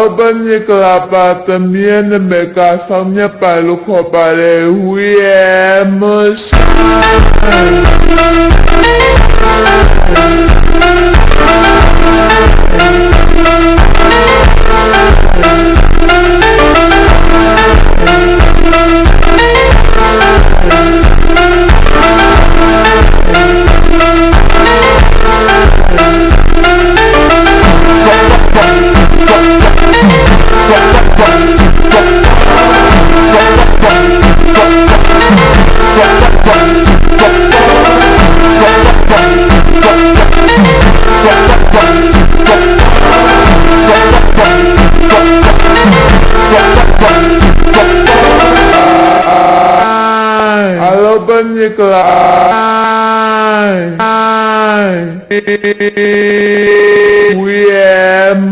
bani kelapa temian mereka samnya palu kopare huye musa. Halo bani kelapa